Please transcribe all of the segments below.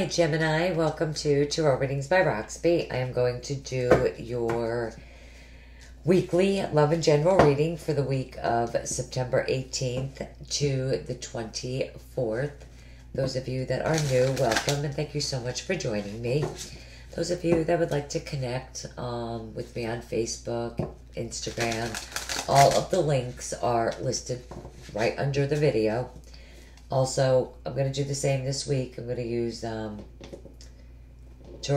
Gemini, welcome to Tarot Readings by Roxby. I am going to do your weekly love and general reading for the week of September 18th to the 24th. Those of you that are new, welcome, and thank you so much for joining me. Those of you that would like to connect with me on Facebook, Instagram, all of the links are listed right under the video. Also, I'm going to do the same this week. I'm going to use Tarot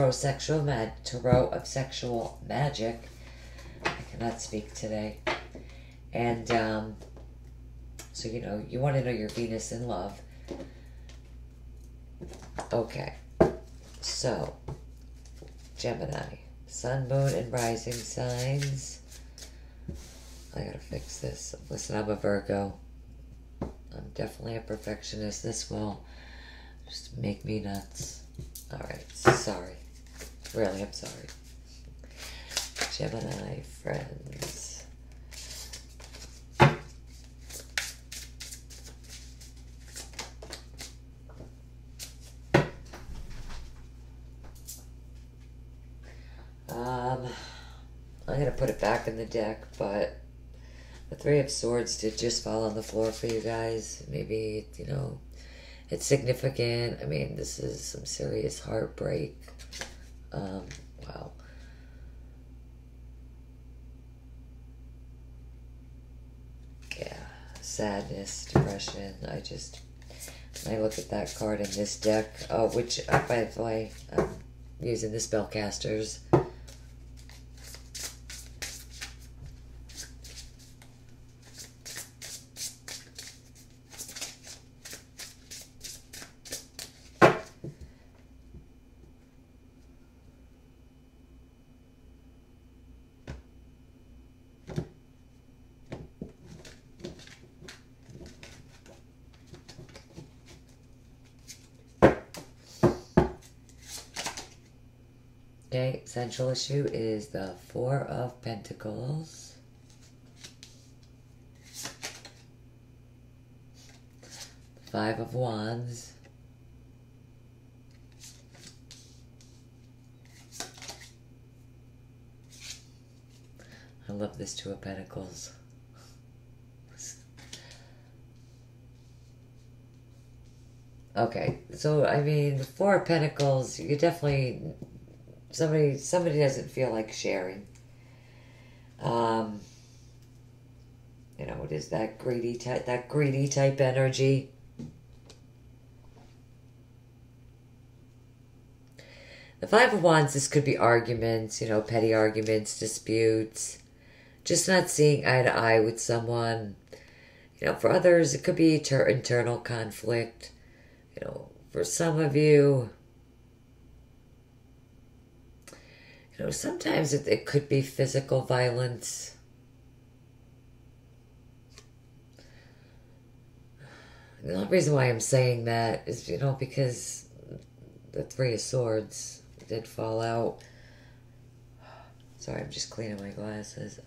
of Sexual Magic. I cannot speak today. And so, you want to know your Venus in love. Okay. So, Gemini. Sun, Moon, and Rising signs. I got to fix this. Listen, I'm a Virgo. I'm definitely a perfectionist. This will just make me nuts. Alright, sorry. Really, I'm sorry. Gemini friends. I'm going to put it back in the deck, but the Three of Swords did just fall on the floor for you guys. Maybe, it's significant. I mean, this is some serious heartbreak. Wow. Yeah, sadness, depression. When I look at that card in this deck, which, by the way, I'm using the Spellcasters. Okay, central issue is the Four of Pentacles. Five of Wands. I love this Two of Pentacles. Okay, so I mean, the Four of Pentacles, you definitely... Somebody doesn't feel like sharing. It is that greedy type energy. The Five of Wands, this could be arguments, petty arguments, disputes, just not seeing eye to eye with someone. For others, it could be internal conflict. For some of you, sometimes it could be physical violence. The only reason why I'm saying that is, because the Three of Swords did fall out. Sorry, I'm just cleaning my glasses.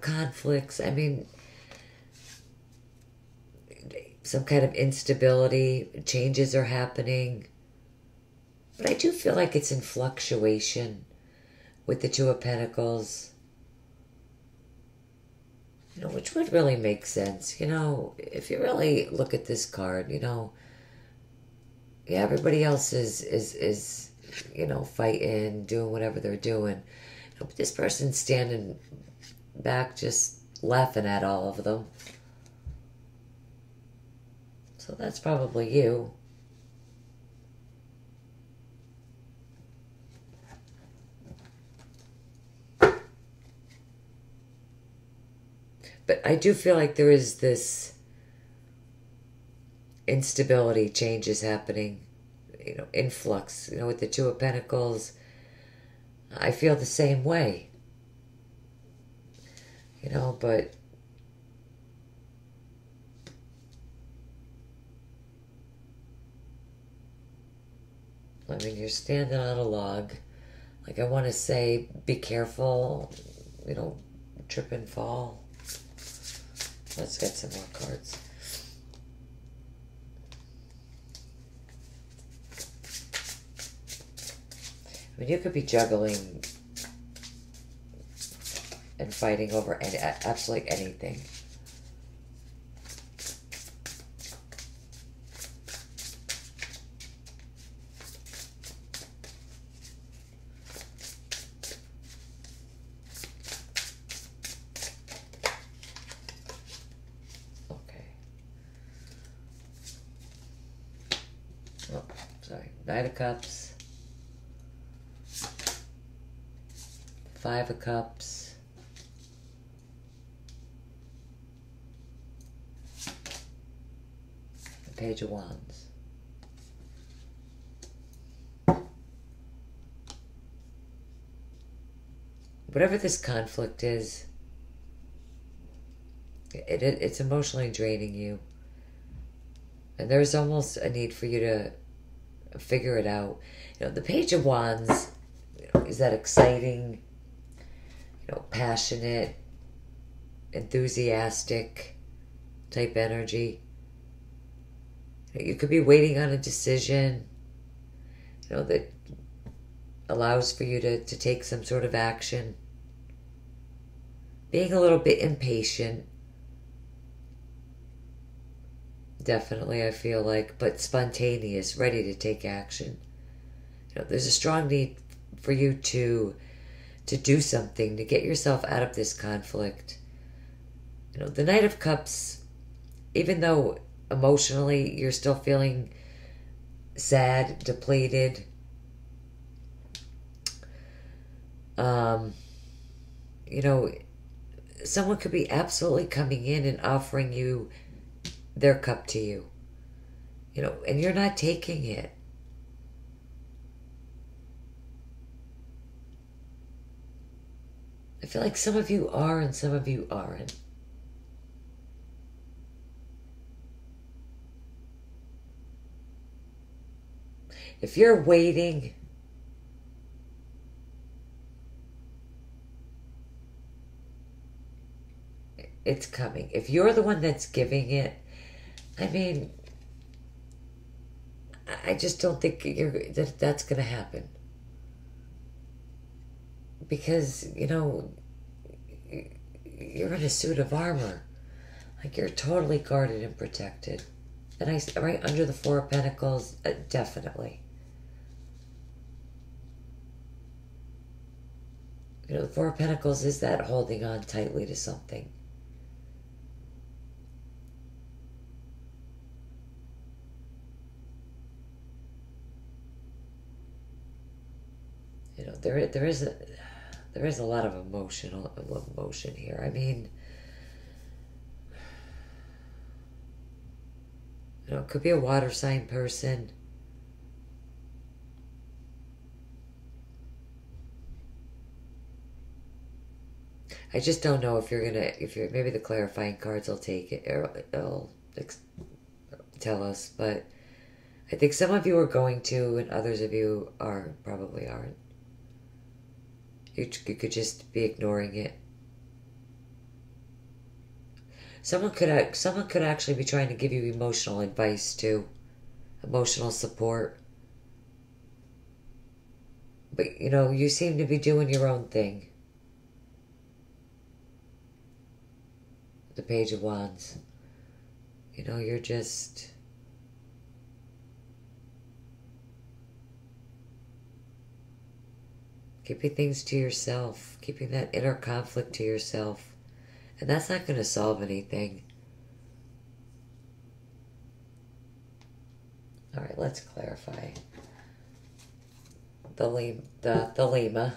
Conflicts. I mean, some kind of instability, changes are happening. But I do feel like it's in fluctuation with the Two of Pentacles. Which would really make sense. If you really look at this card, yeah, everybody else is fighting, doing whatever they're doing. But this person's standing back just laughing at all of them. So that's probably you. But I do feel like there is this instability, changes happening, influx, with the Two of Pentacles. I feel the same way. But I mean, you're standing on a log. Like, I want to say, be careful, trip and fall. Let's get some more cards. I mean, you could be juggling and fighting over absolutely anything. Oh, sorry. Knight of Cups. Five of Cups. The Page of Wands. Whatever this conflict is, it's emotionally draining you. And there's almost a need for you to figure it out. You know, the Page of Wands, is that exciting, passionate, enthusiastic type energy. You could be waiting on a decision, that allows for you to take some sort of action. Being a little bit impatient. Definitely, I feel like, but spontaneous, ready to take action. There's a strong need for you to do something, to get yourself out of this conflict. The Knight of Cups, even though emotionally you're still feeling sad, depleted, someone could be absolutely coming in and offering you their cup to you, and you're not taking it. I feel like some of you are and some of you aren't. If you're waiting, it's coming. If you're the one that's giving it, I mean, I just don't think that's going to happen. Because, you're in a suit of armor. Like, you're totally guarded and protected. And right under the Four of Pentacles, definitely. The Four of Pentacles is that holding on tightly to something. There is a lot of emotion here. I mean, it could be a water sign person. I just don't know if maybe the clarifying cards will take it, or they'll tell us, but I think some of you are going to, and others of you probably aren't. You could just be ignoring it. Someone could actually be trying to give you emotional advice too, emotional support. But you seem to be doing your own thing. The Page of Wands. You're just keeping things to yourself, keeping that inner conflict to yourself. And that's not going to solve anything. All right, let's clarify. The Lima.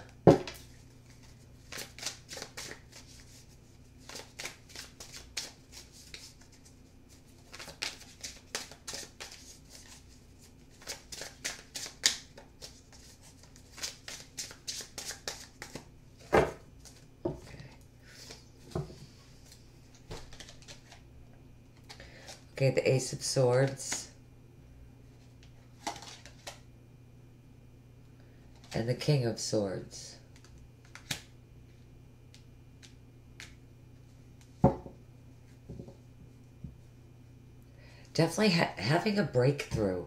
Okay, the Ace of Swords. And the King of Swords. definitely having a breakthrough.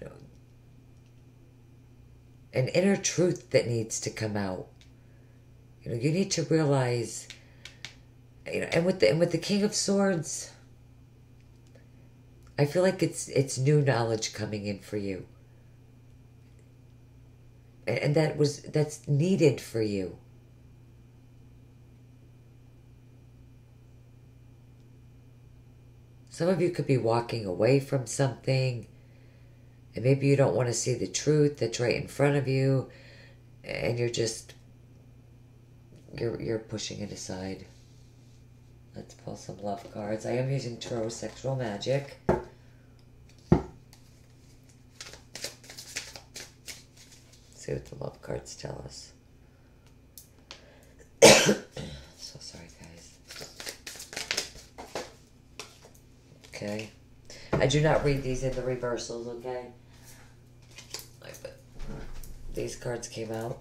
You know, an inner truth that needs to come out. You know, you need to realize, you know, and with the King of Swords, I feel like it's new knowledge coming in for you. And that's needed for you. Some of you could be walking away from something, and maybe you don't want to see the truth that's right in front of you, and you're pushing it aside. Let's pull some love cards. I am using Tarot Sexual Magic. See what the love cards tell us. So sorry, guys. Okay. I do not read these in the reversals, okay? But these cards came out.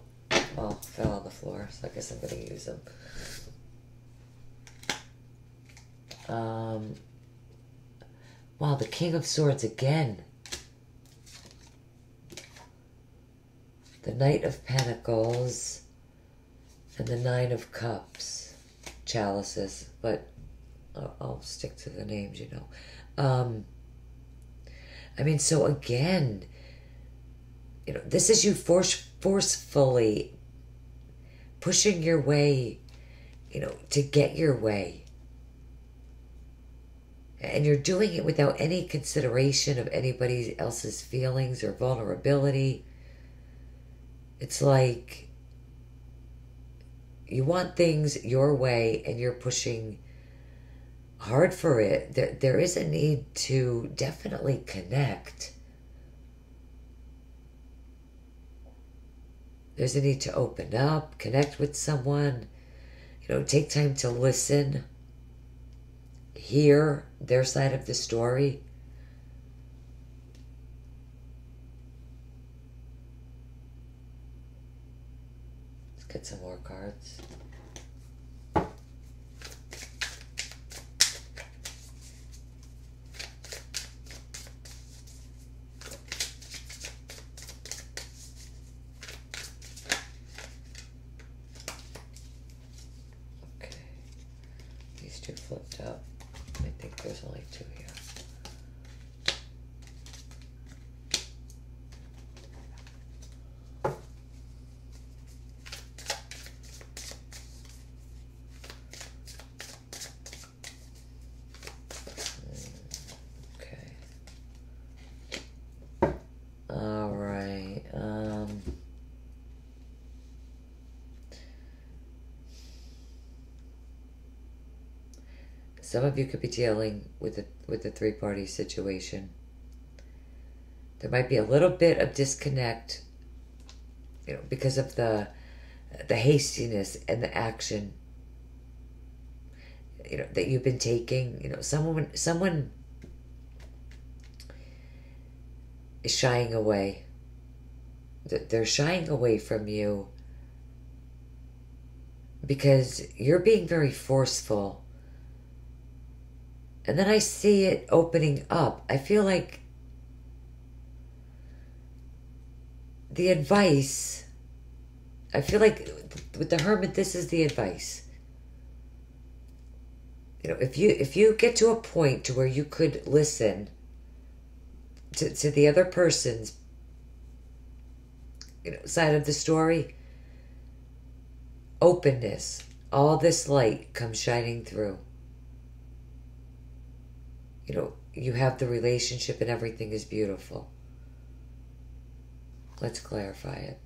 Well, fell on the floor, so I guess I'm going to use them. Wow, the King of Swords again. The Knight of Pentacles and the Nine of Cups. Chalices, but I'll stick to the names, you know. I mean, so again, you know, this is you forcefully pushing your way, you know, to get your way. And you're doing it without any consideration of anybody else's feelings or vulnerability. It's like you want things your way and you're pushing hard for it. There is a need to definitely connect. There's a need to open up, connect with someone, you know, take time to listen, hear their side of the story. Let's get some more cards. Okay. These two flipped up. I think there's only two here. Okay. All right. Some of you could be dealing with a three-party situation. There might be a little bit of disconnect, you know, because of the hastiness and the action, you know, that you've been taking. You know, someone is shying away. They're shying away from you because you're being very forceful. And then I see it opening up. I feel like the advice, I feel like with the Hermit, this is the advice. You know, if you get to a point to where you could listen to the other person's, you know, side of the story, openness, all this light comes shining through. You know, you have the relationship and everything is beautiful. Let's clarify it.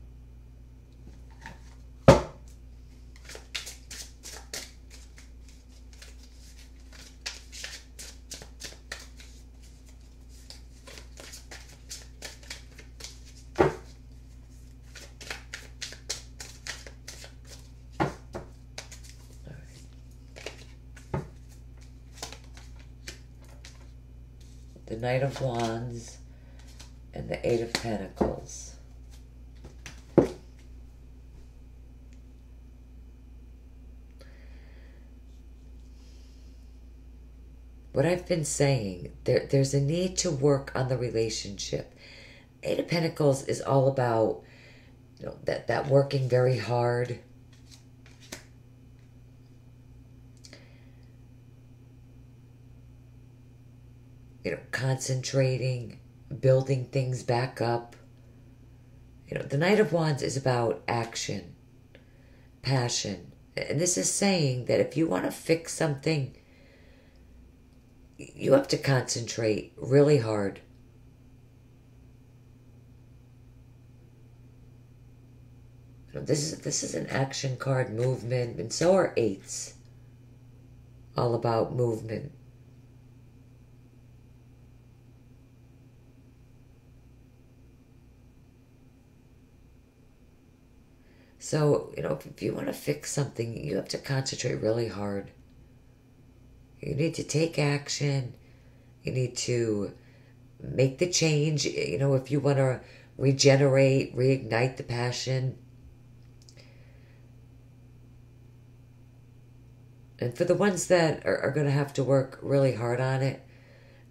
The Knight of Wands and the Eight of Pentacles. what I've been saying, there's a need to work on the relationship. Eight of Pentacles is all about, that working very hard. Concentrating, building things back up. The Knight of Wands is about action, passion. And this is saying that if you want to fix something, you have to concentrate really hard. This is an action card, movement, and so are eights. All about movement. So, if you want to fix something, you have to concentrate really hard. You need to take action. You need to make the change. If you want to regenerate, reignite the passion. And for the ones that are going to have to work really hard on it,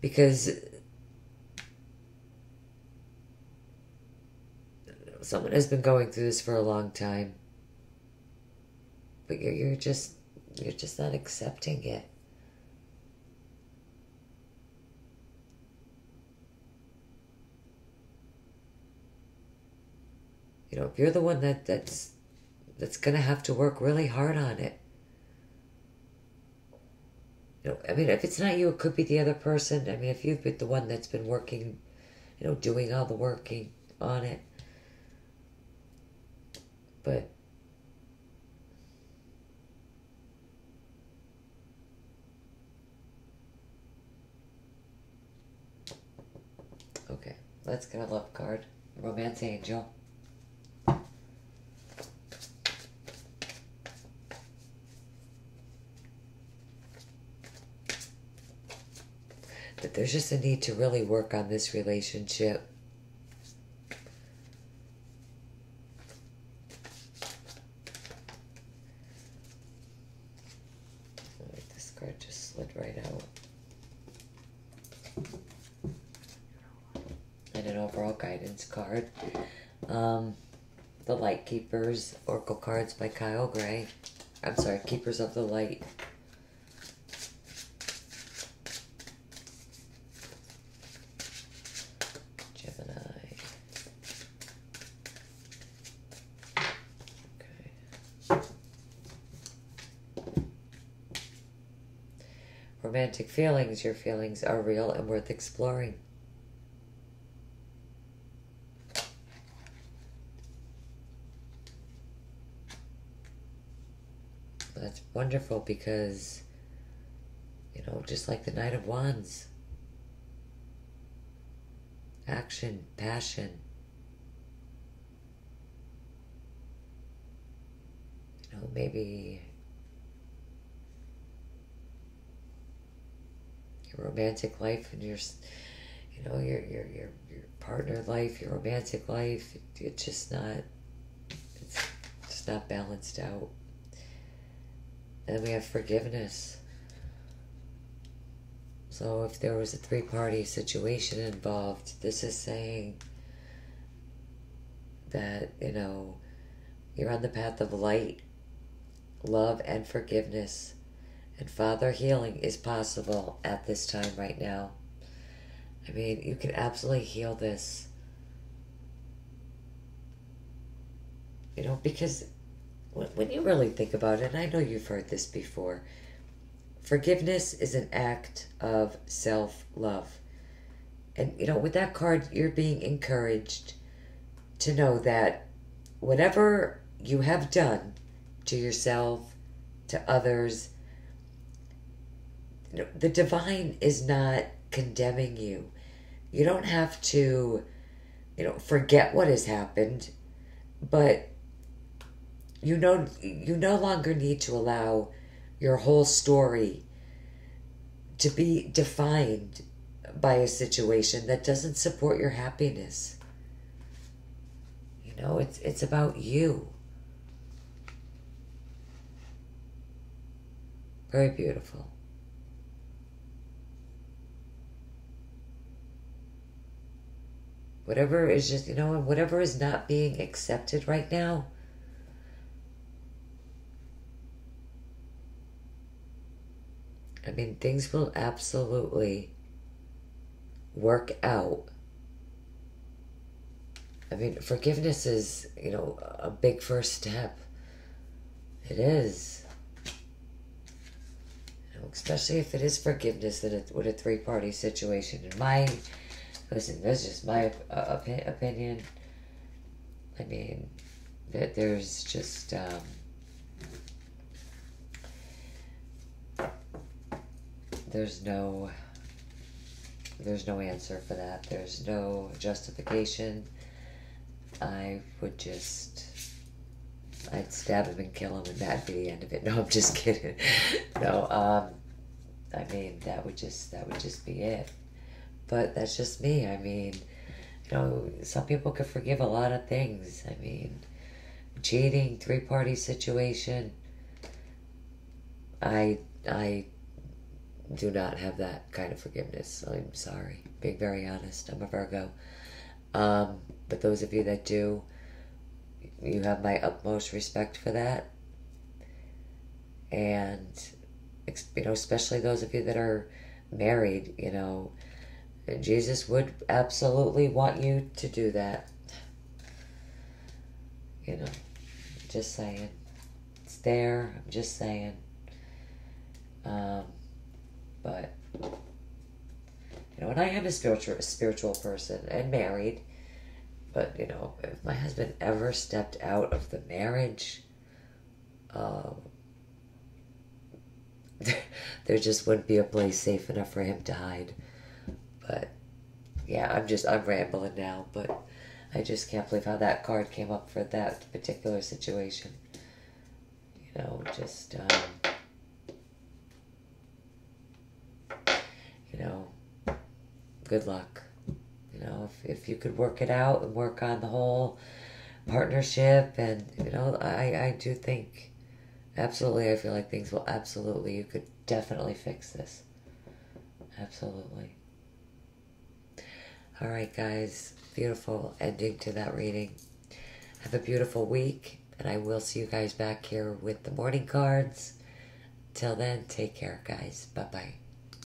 because someone has been going through this for a long time, but you're just not accepting it. If you're the one that's going to have to work really hard on it. If it's not you, it could be the other person. If you've been the one that's been working, doing all the working on it. But okay, let's get a love card. Romance Angel. That there's just a need to really work on this relationship. This card just slid right out. And an overall guidance card. The Light Keepers, Oracle cards by Kyle Gray. I'm sorry, Keepers of the Light. Gemini. Okay. Romantic feelings. Your feelings are real and worth exploring. That's wonderful because, just like the Knight of Wands, action, passion. Maybe your romantic life and your partner life, your romantic life, it's just not balanced out. And we have forgiveness. So if there was a three-party situation involved, this is saying that, you're on the path of light, love, and forgiveness. And Father, healing is possible at this time right now. You can absolutely heal this. Because when you really think about it, and I know you've heard this before, forgiveness is an act of self-love. And, with that card, you're being encouraged to know that whatever you have done to yourself, to others, the divine is not condemning you. You don't have to, forget what has happened, but you no longer need to allow your whole story to be defined by a situation that doesn't support your happiness. It's about you. Very beautiful. Whatever is just, whatever is not being accepted right now, I mean, things will absolutely work out. I mean, forgiveness is, a big first step. It is. Especially if it is forgiveness with a three-party situation. Listen, that's just my opinion. I mean, there's just, there's no answer for that. There's no justification. I'd stab him and kill him, and that'd be the end of it. No, I'm just kidding. No, I mean, that would just be it. But that's just me. I mean, some people could forgive a lot of things. I mean, cheating, three-party situation. I do not have that kind of forgiveness. I'm sorry. Being very honest, I'm a Virgo. But those of you that do, you have my utmost respect for that. And, especially those of you that are married, Jesus would absolutely want you to do that. Just saying. It's there. I'm just saying. But, and I am a spiritual person and married. But, if my husband ever stepped out of the marriage, there just wouldn't be a place safe enough for him to hide. But, yeah, I'm rambling now, but I just can't believe how that card came up for that particular situation. Good luck. If you could work it out and work on the whole partnership, and, I do think, absolutely, I feel like things will you could definitely fix this. Absolutely. All right, guys. Beautiful ending to that reading. Have a beautiful week, and I will see you guys back here with the morning cards. Till then, take care, guys. Bye-bye.